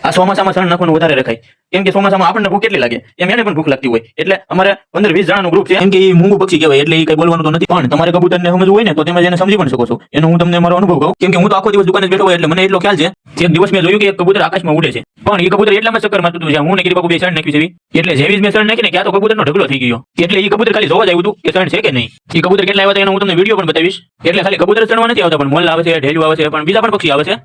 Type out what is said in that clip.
આ ચોમાસામાં સણ નાખવાનું વધારે રખાય, કેમ કે ચોમાસામાં આપણને ભૂખ કેટલી લાગે એમ એને પણ ભૂખ લાગતી હોય. એટલે અમારે 15-20 જણાનું ગ્રુપ છે. કેમ કે એ મૂંગું પક્ષી કહેવાય એટલે એ કઈ બોલવાનું તો નથી, પણ તમારે કબૂતરને સમજવું હોય ને તો તમે એને સમજી પણ શકો છો. એનો હું તમને મારો અનુભવ કહું, કેમ કે હું તો આખો દિવસ દુકાને બેઠો હોય એટલે મને એટલો ખ્યાલ છે. એક દિવસ મેં જોયું કે એક કબૂતર આકાશમાં ઉડે છે, પણ એ કબૂતર એટલામાં ચક્કર મારતું હતું જ્યાં હું ને કીધું બે સણ નાખી છે. એટલે જેવી જ મેં સણ નાખીને ક્યાં તો કબૂતરનો ઢગલો થઈ ગયો. એટલે એ કબૂતર ખાલી જોવા જ આવ્યું હતું કે સણ છે કે નહીં. એ કબૂતર કેટલા આવ્યા હતા એનો હું તમને વિડીયો પણ બતાવીશ. એટલે ખાલી કબૂતર સણવા નથી આવતા, પણ મોલ આવે છે, ઢેલું આવે છે, પણ બીજા પણ પક્ષી આવે છે.